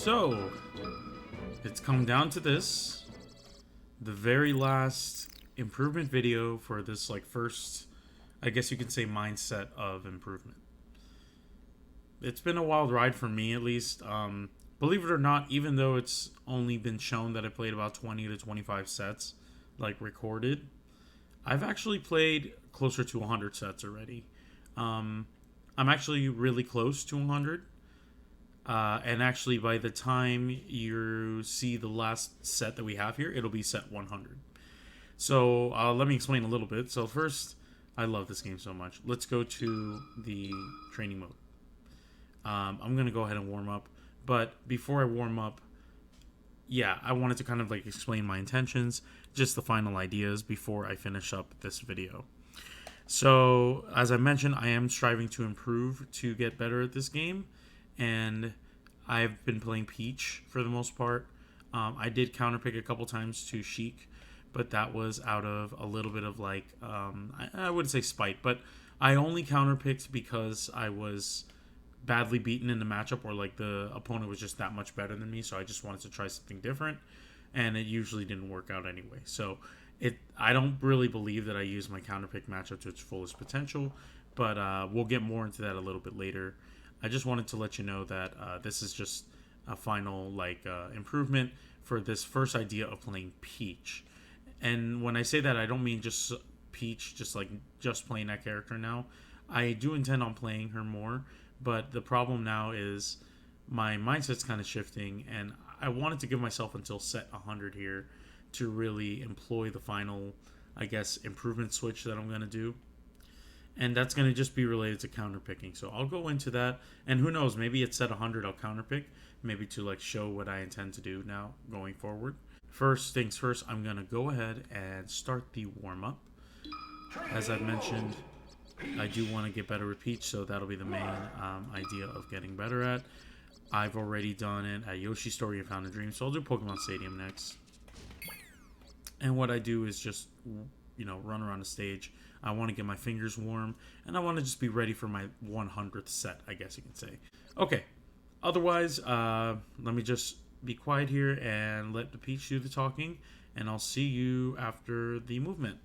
So, it's come down to this. The very last improvement video for this, like, first, I guess you could say, mindset of improvement. It's been a wild ride for me, at least. Believe it or not, even though it's only been shown that I played about 20 to 25 sets, like, recorded, I've actually played closer to 100 sets already. I'm actually really close to 100. And actually, by the time you see the last set that we have here, it'll be set 100. So let me explain a little bit. So first, I love this game so much. Let's go to the training mode. I'm going to go ahead and warm up. But before I warm up, yeah, I wanted to kind of like explain my intentions, just the final ideas before I finish up this video. So, as I mentioned, I am striving to improve to get better at this game. And I've been playing Peach for the most part. I did counterpick a couple times to Sheik, but that was out of a little bit of like, I wouldn't say spite, but I only counterpicked because I was badly beaten in the matchup, or like the opponent was just that much better than me, so I just wanted to try something different, and it usually didn't work out anyway. So I don't really believe that I used my counterpick matchup to its fullest potential, but we'll get more into that a little bit later. I just wanted to let you know that this is just a final improvement for this first idea of playing Peach. And when I say that, I don't mean just Peach, just playing that character now. I do intend on playing her more, but the problem now is my mindset's kind of shifting, and I wanted to give myself until set 100 here to really employ the final, I guess, improvement switch that I'm going to do. And that's going to just be related to counterpicking. So I'll go into that. And who knows, maybe at set 100 I'll counterpick. Maybe to like show what I intend to do now going forward. First things first, I'm going to go ahead and start the warm-up. As I've mentioned, I do want to get better with Peach, so that'll be the main idea of getting better at. I've already done it at Yoshi's Story and Found a Dream, so I'll do Pokemon Stadium next. And what I do is just, run around the stage. I want to get my fingers warm, and I want to just be ready for my 100th set, I guess you can say. Okay, otherwise, let me just be quiet here and let the Peach do the talking, and I'll see you after the movement.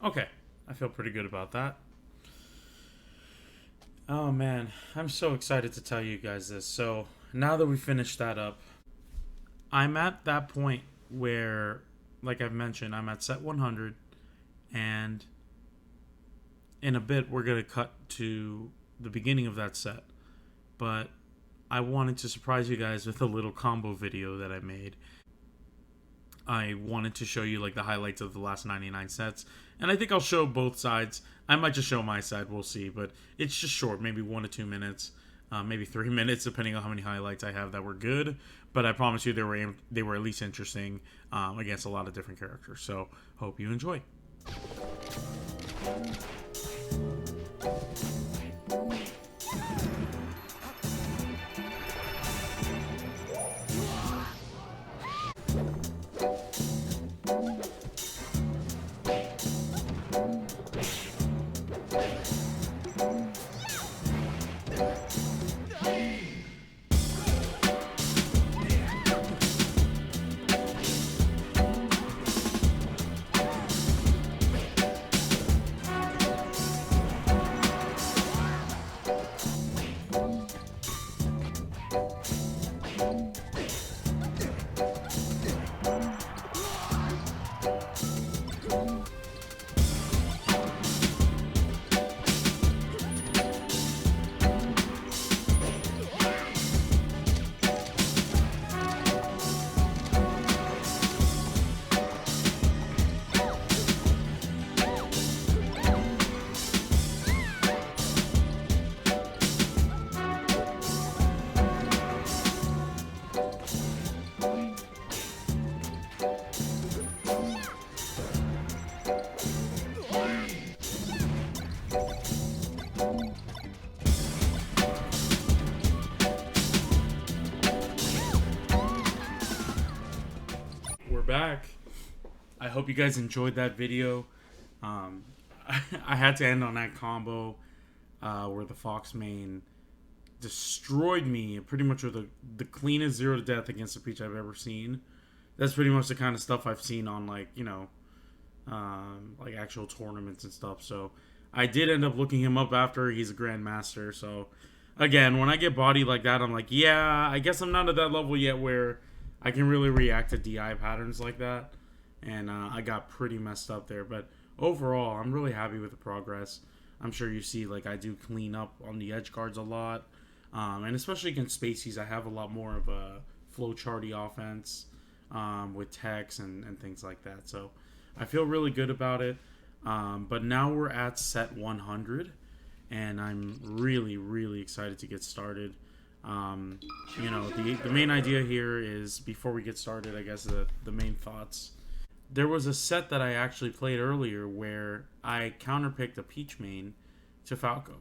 Okay, I feel pretty good about that. Oh man, I'm so excited to tell you guys this. So now that we finished that up, I'm at that point where, like I've mentioned, I'm at set 100, and in a bit we're gonna cut to the beginning of that set. But I wanted to surprise you guys with a little combo video that I made. I wanted to show you like the highlights of the last 99 sets, and I think I'll show both sides. I might just show my side, we'll see, but it's just short, maybe 1 to 2 minutes, maybe 3 minutes, depending on how many highlights I have that were good. But I promise you, they were at least interesting against a lot of different characters. So hope you enjoy. We're back. I hope you guys enjoyed that video. Um, I had to end on that combo where the Fox main destroyed me pretty much with the cleanest 0 to death against a Peach I've ever seen. That's pretty much the kind of stuff I've seen on like actual tournaments and stuff. So I did end up looking him up after. He's a grandmaster. So again, when I get bodied like that, I'm like, yeah, I guess I'm not at that level yet where I can really react to DI patterns like that. And I got pretty messed up there. But overall, I'm really happy with the progress. I'm sure you see, like, I do clean up on the edge guards a lot. And especially against Spaceys, I have a lot more of a flowcharty offense with techs and things like that. So I feel really good about it. But now we're at set 100. And I'm really, really excited to get started. The main idea here is, before we get started, I guess the main thoughts. There was a set that I actually played earlier where I counterpicked a Peach main to Falco.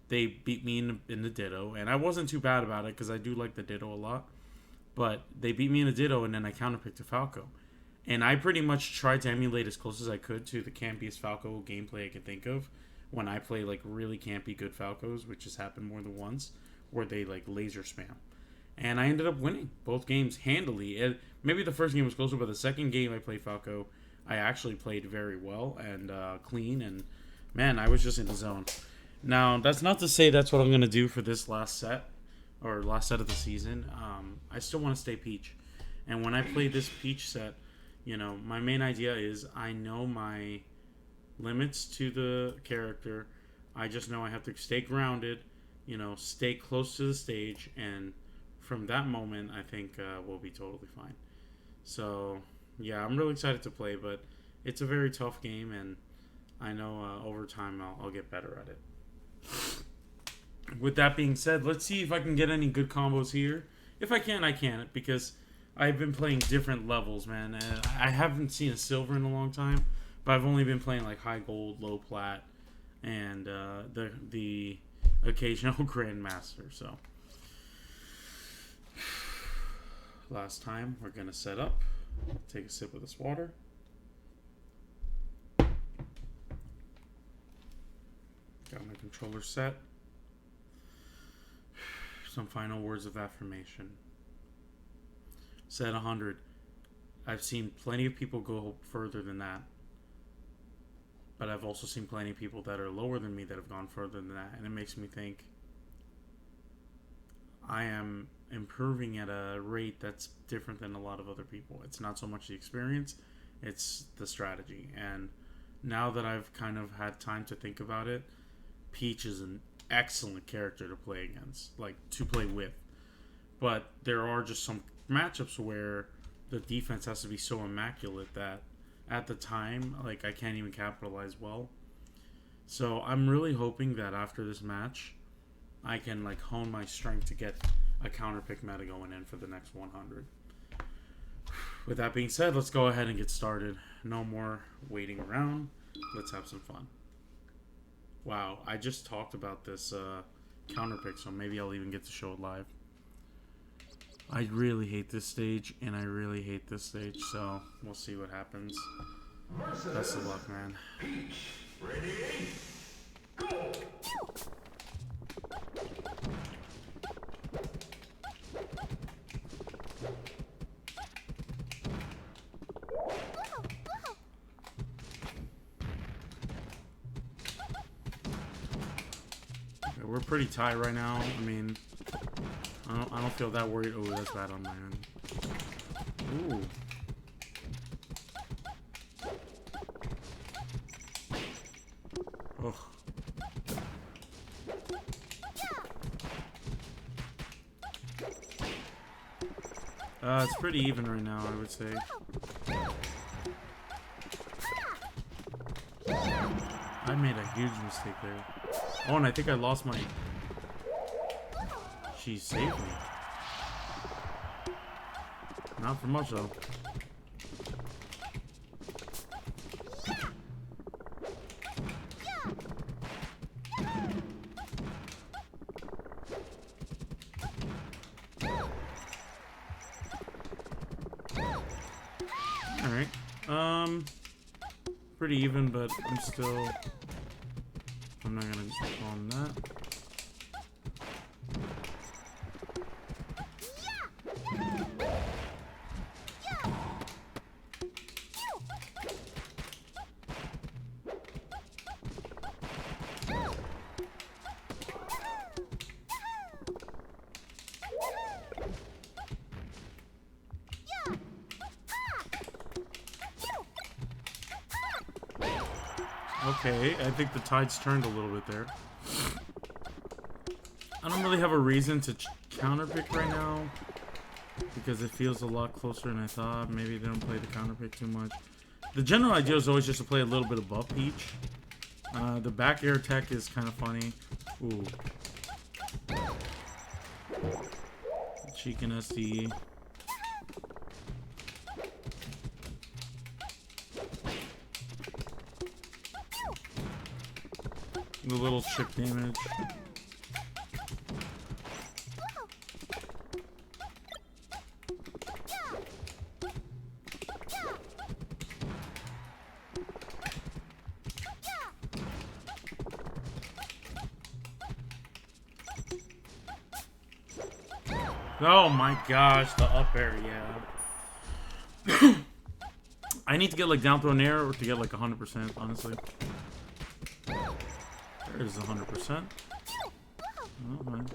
They beat me in the Ditto, and I wasn't too bad about it because I do like the Ditto a lot. But they beat me in the Ditto, and then I counterpicked to Falco. And I pretty much tried to emulate as close as I could to the campiest Falco gameplay I could think of when I play like really campy good Falcos, which has happened more than once, where they like laser spam. And I ended up winning both games handily. Maybe the first game was closer, but the second game I played Falco, I actually played very well and clean. And man, I was just in the zone. Now, that's not to say that's what I'm going to do for this last set, or last set of the season. I still want to stay Peach. And when I play this Peach set, my main idea is I know my limits to the character. I just know I have to stay grounded, stay close to the stage, and from that moment, I think we'll be totally fine. So, yeah, I'm really excited to play, but it's a very tough game, and I know over time I'll get better at it. With that being said, let's see if I can get any good combos here. If I can, I can, because I've been playing different levels, man. I haven't seen a silver in a long time, but I've only been playing like high gold, low plat, and the occasional grandmaster. So last time, we're gonna set up. Take a sip of this water. Got my controller set. Some final words of affirmation. Set 100. I've seen plenty of people go further than that. But I've also seen plenty of people that are lower than me that have gone further than that. And it makes me think I am improving at a rate that's different than a lot of other people. It's not so much the experience, it's the strategy. And now that I've kind of had time to think about it, Peach is an excellent character to play against, like to play with. But there are just some matchups where the defense has to be so immaculate that at the time, like, I can't even capitalize well. So I'm really hoping that after this match, I can like hone my strength to get a counter pick meta going in for the next 100. With that being said, let's go ahead and get started. No more waiting around. Let's have some fun. Wow, I just talked about this counter pick, so maybe I'll even get to show it live. I really hate this stage, and I really hate this stage, so we'll see what happens. Best of luck, man. Peach, ready, go! Okay, we're pretty tight right now. I mean, I don't feel that worried. Oh, that's bad on my end. Ooh. Oh. It's pretty even right now, I would say. I made a huge mistake there. Oh, and I think I lost my... She saved me. Not for much, though. Alright. Pretty even, but I'm not gonna call him that. Okay, I think the tide's turned a little bit there. I don't really have a reason to counter pick right now because it feels a lot closer than I thought. Maybe they don't play the counter pick too much. The general idea is always just to play a little bit above Peach. The back air tech is kind of funny. Ooh. Chicken SD. The little chip damage. Oh my gosh, the up air, yeah. I need to get like down throw air or to get like 100%, honestly. There's 100%. Oh, man.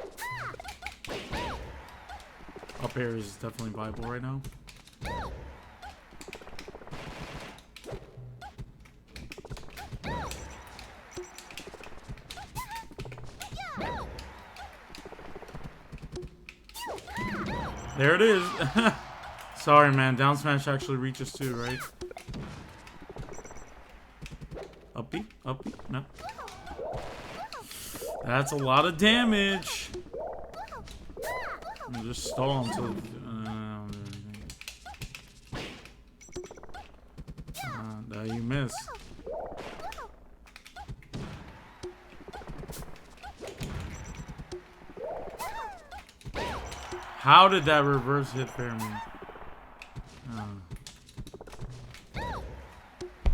Up air is definitely viable right now. There it is. Sorry, man. Down smash actually reaches too, right? Up B? Up B? No. That's a lot of damage. I'll just stall until... there you miss. How did that reverse hit fair me?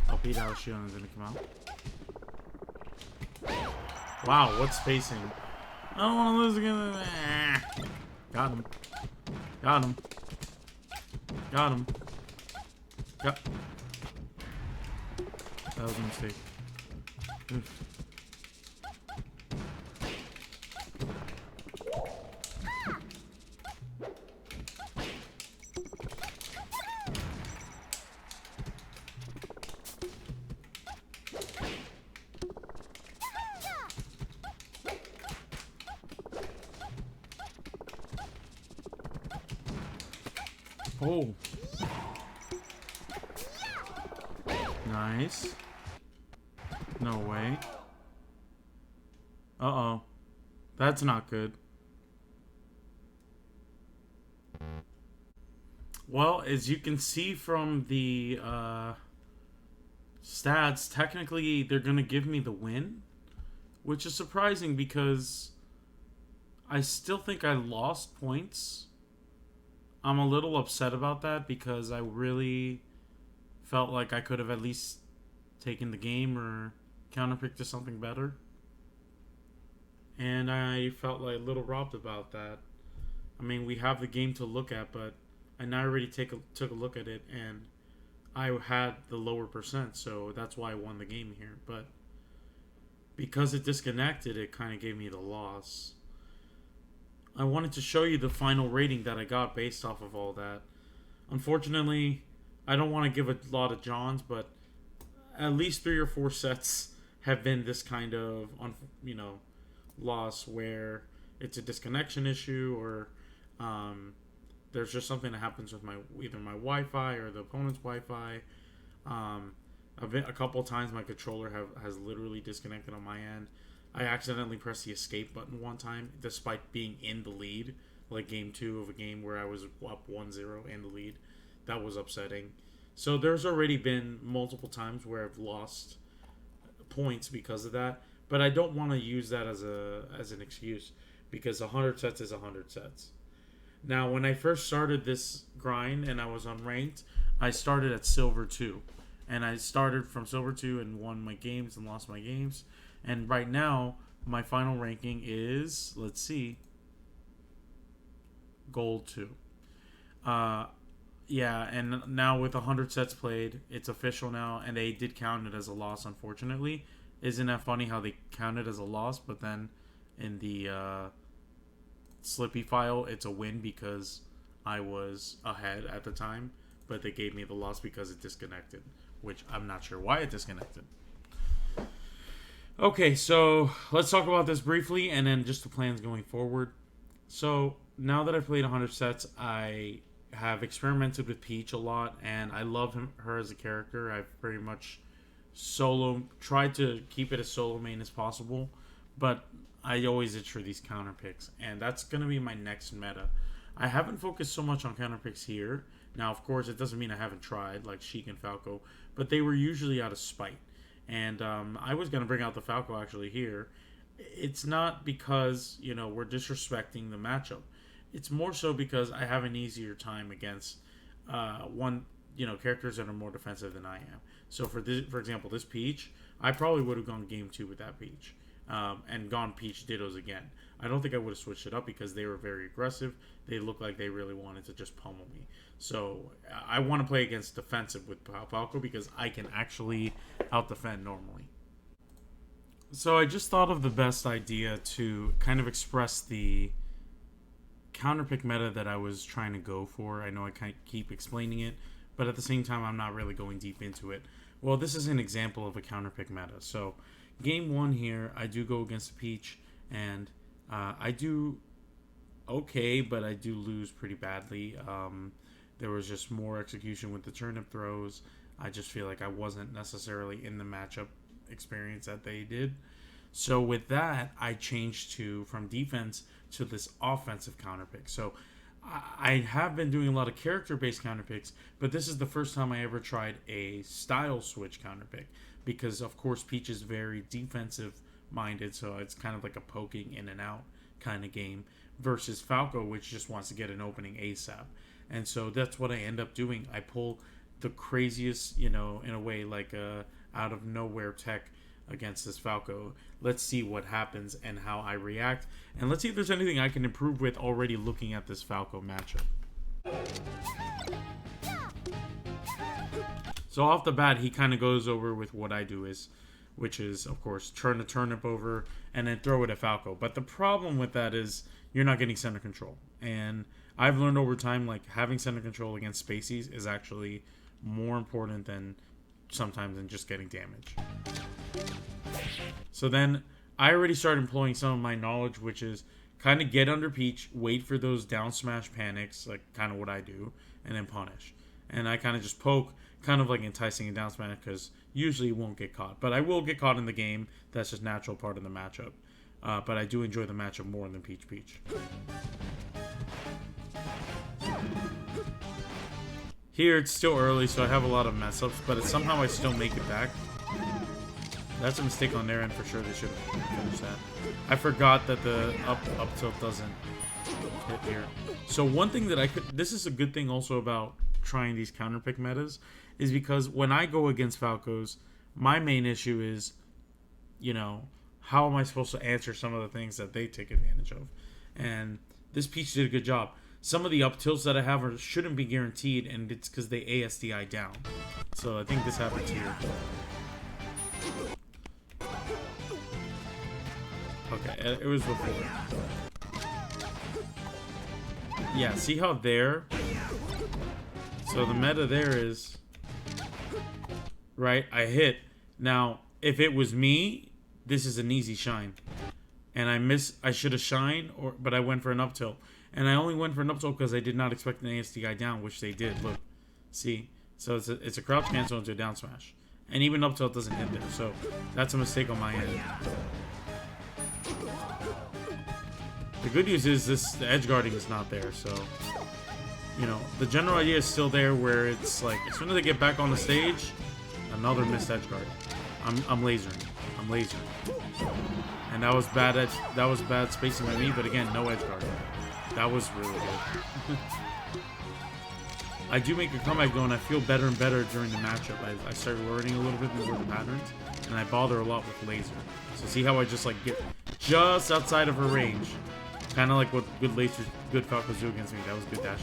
I'll beat out Shion and then come out. Wow, what spacing? I don't want to lose again. Got him. Got him. Got him. Got. That was a mistake. Oh. Nice. No way. Uh-oh. That's not good. Well, as you can see from the stats, technically they're going to give me the win, which is surprising because I still think I lost points. I'm a little upset about that because I really felt like I could have at least taken the game or counterpicked to something better. And I felt like a little robbed about that. I mean, we have the game to look at, but I now already took a look at it, and I had the lower percent, so that's why I won the game here. But because it disconnected, it kind of gave me the loss. I wanted to show you the final rating that I got based off of all that. Unfortunately, I don't want to give a lot of Johns, but at least 3 or 4 sets have been this kind of, loss where it's a disconnection issue or there's just something that happens with either my Wi-Fi or the opponent's Wi-Fi. A couple of times my controller has literally disconnected on my end. I accidentally pressed the escape button one time, despite being in the lead, like game 2 of a game where I was up 1-0 in the lead. That was upsetting. So there's already been multiple times where I've lost points because of that, but I don't want to use that as an excuse because 100 sets is 100 sets. Now, when I first started this grind and I was unranked, I started at Silver 2. And I started from Silver 2 and won my games and lost my games. And right now, my final ranking is, let's see, Gold 2. Yeah, and now with 100 sets played, it's official now, and they did count it as a loss, unfortunately. Isn't that funny how they count it as a loss, but then in the Slippy file, it's a win because I was ahead at the time, but they gave me the loss because it disconnected, which I'm not sure why it disconnected. Okay, so let's talk about this briefly and then just the plans going forward. So now that I've played 100 sets, I have experimented with Peach a lot, and I love her as a character. I've pretty much tried to keep it as solo main as possible, but I always itch for these counter picks, and that's going to be my next meta. I haven't focused so much on counter picks here. Now, of course, it doesn't mean I haven't tried, like Sheik and Falco, but they were usually out of spite. And I was going to bring out the Falco actually here. It's not because, we're disrespecting the matchup. It's more so because I have an easier time against characters that are more defensive than I am. So for example, this Peach, I probably would have gone game 2 with that Peach. And gone Peach Dittos again. I don't think I would have switched it up because they were very aggressive. They looked like they really wanted to just pummel me. So I want to play against defensive with Falco because I can actually out-defend normally. So I just thought of the best idea to kind of express the counterpick meta that I was trying to go for. I know I kind of keep explaining it, but at the same time I'm not really going deep into it. Well, this is an example of a counterpick meta. So game 1 here, I do go against Peach, and I do okay, but I do lose pretty badly. There was just more execution with the turnip throws. I just feel like I wasn't necessarily in the matchup experience that they did. So with that, I changed from defense to this offensive counterpick. So I have been doing a lot of character-based counterpicks, but this is the first time I ever tried a style switch counterpick. Because, of course, Peach is very defensive-minded, so it's kind of like a poking in and out kind of game, versus Falco, which just wants to get an opening ASAP. And so that's what I end up doing. I pull the craziest, in a way, like out of nowhere tech against this Falco. Let's see what happens and how I react. And let's see if there's anything I can improve with already looking at this Falco matchup. So off the bat, he kind of goes over with what I do is, which is, of course, turn the turnip over and then throw it at Falco. But the problem with that is you're not getting center control. And I've learned over time, like, having center control against Spaceys is actually more important than sometimes than just getting damage. So then I already started employing some of my knowledge, which is kind of get under Peach, wait for those down smash panics, like kind of what I do, and then punish. And I kind of just poke, kind of like enticing a down smash, because usually it won't get caught. But I will get caught in the game. That's just natural part of the matchup. But I do enjoy the matchup more than Peach. Here, it's still early, so I have a lot of mess-ups, but somehow I still make it back. That's a mistake on their end for sure. They should have finished that. I forgot that the up tilt doesn't hit here. So one thing that I could... This is a good thing also about trying these counter pick metas, is because when I go against Falcos, my main issue is, you know, how am I supposed to answer some of the things that they take advantage of? And this Peach did a good job. Some of the up tilts that I have shouldn't be guaranteed, and it's because they ASDI down. So I think this happens here. Okay, it was before. Yeah, see how there? So the meta there is... Right, I hit. Now, if it was me, this is an easy shine. And I should have shined, but I went for an up tilt. And I only went for an up tilt because I did not expect an ASDI down, which they did. Look, see? So it's a crouch cancel into a down smash. And even up tilt doesn't hit there. So that's a mistake on my end. The good news is the edge guarding is not there. So, you know, the general idea is still there where it's like, as soon as I get back on the stage, another missed edge guard. I'm lasering. I'm lasering. And that was bad edge. That was bad spacing by me, but again, no edge guard. That was really good. I do make a comeback though, and I feel better and better during the matchup. I start learning a little bit more of the patterns, and I bother a lot with laser. So see how I just like get just outside of her range, kind of like what good Falcos do against me. That was good dash.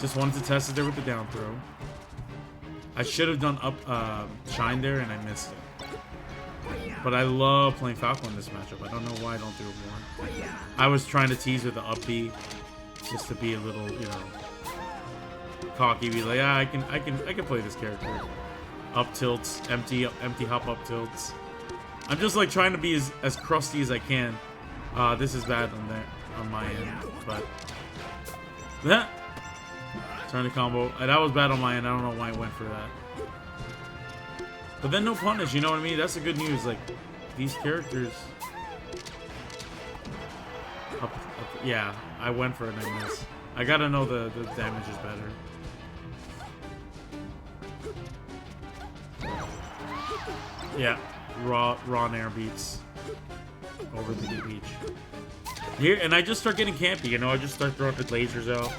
Just wanted to test it there with the down throw. I should have done up shine there, and I missed it. But I love playing Falco in this matchup. I don't know why I don't do it more. I was trying to tease with the up B, just to be a little, you know, cocky. Be like, I can play this character. Up tilts, empty hop up tilts. I'm just like trying to be as crusty as I can. This is bad on my end, but turn the combo. That was bad on my end. I don't know why I went for that. But then no punish, you know what I mean? That's the good news. Like, these characters... yeah, I went for it and I missed. I gotta know the damage is better. Yeah, raw nair beats over the Peach. Here, and I just start getting campy, you know? I just start throwing the lasers out.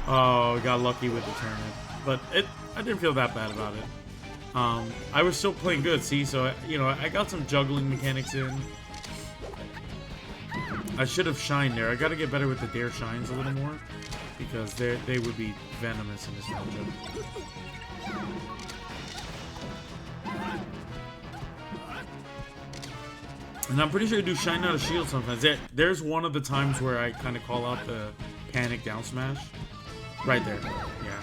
Oh, got lucky with the turn. But I didn't feel that bad about it. I was still playing good, see, so, you know, I got some juggling mechanics in. I should have shined there. I got to get better with the dare shines a little more, because they would be venomous in this matchup. And I'm pretty sure I do shine out of shield sometimes. There's one of the times where I kind of call out the panic down smash. Right there, yeah.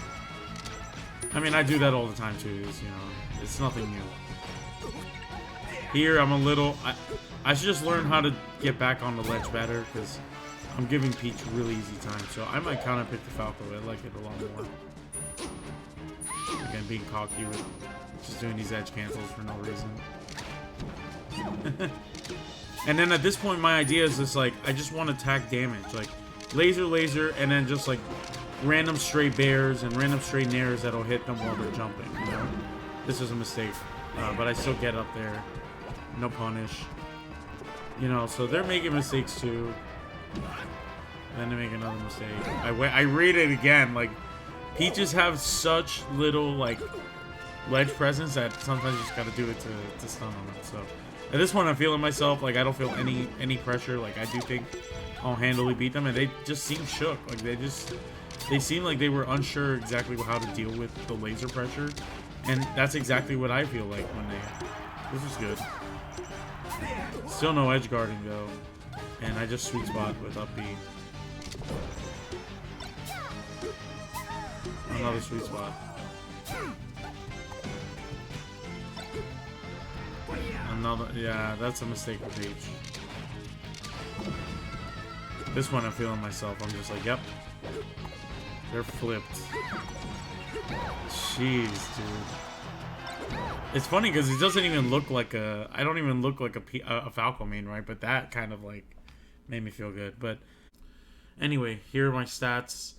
I mean, I do that all the time too, you know. It's nothing new. Here, I'm a little... I should just learn how to get back on the ledge better, because I'm giving Peach really easy time. So I might counter pick the Falco. I like it a lot more. Again, being cocky with just doing these edge cancels for no reason. And then at this point, my idea is just like, I just want to attack damage. Like, laser, and then just like random stray bears and random stray nairs that'll hit them while they're jumping, you know? This was a mistake, but I still get up there. No punish. You know, so they're making mistakes too. Then they make another mistake. I read it again. Like, Peaches have such little, like, ledge presence that sometimes you just gotta do it to stun on it. So, at this point, I'm feeling myself. Like, I don't feel any pressure. Like, I do think I'll handily beat them. And they just seem shook. Like, they seem like they were unsure exactly how to deal with the laser pressure. And that's exactly what I feel like This is good. Still no edge guarding though. And I just sweet spot with up B. Another sweet spot. Another, yeah, that's a mistake with Peach. This one I'm feeling myself. I'm just like, yep. They're flipped. Jeez, dude. It's funny because he doesn't even look like a... I don't even look like a Falco main, right? But that kind of like made me feel good. But anyway, here are my stats.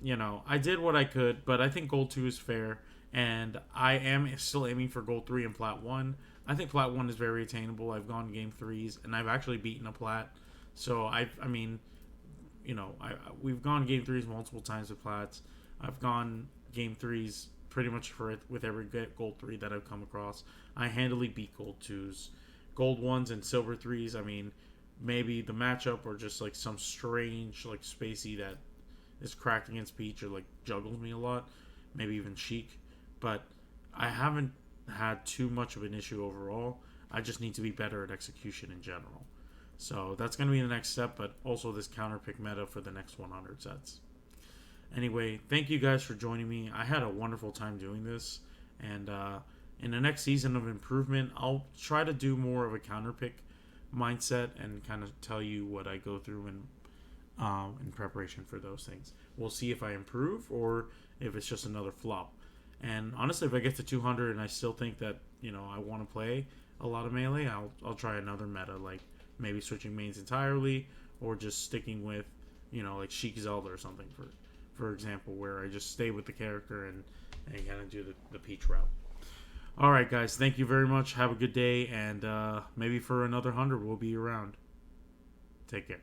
You know, I did what I could, but I think Gold 2 is fair. And I am still aiming for Gold 3 and Plat 1. I think Plat 1 is very attainable. I've gone Game 3s, and I've actually beaten a Plat. So, I mean, you know, we've gone Game 3s multiple times with Plats. I've gone Game 3s pretty much with every Gold 3 that I've come across. I handily beat Gold 2s. Gold 1s and Silver 3s, I mean, maybe the matchup or just, like, some strange, like, Spacey that is cracked against Peach or, like, juggles me a lot. Maybe even Sheik. But I haven't had too much of an issue overall. I just need to be better at execution in general. So that's going to be the next step, but also this counter pick meta for the next 100 sets. Anyway, thank you guys for joining me. I had a wonderful time doing this. And in the next season of improvement, I'll try to do more of a counter pick mindset and kind of tell you what I go through in preparation for those things. We'll see if I improve or if it's just another flop. And honestly, if I get to 200 and I still think that, you know, I want to play a lot of melee, I'll try another meta, like maybe switching mains entirely or just sticking with, you know, like Sheik Zelda or something, for example, where I just stay with the character and kind of do the Peach route. All right, guys, thank you very much. Have a good day, and maybe for another 100 we'll be around. Take care.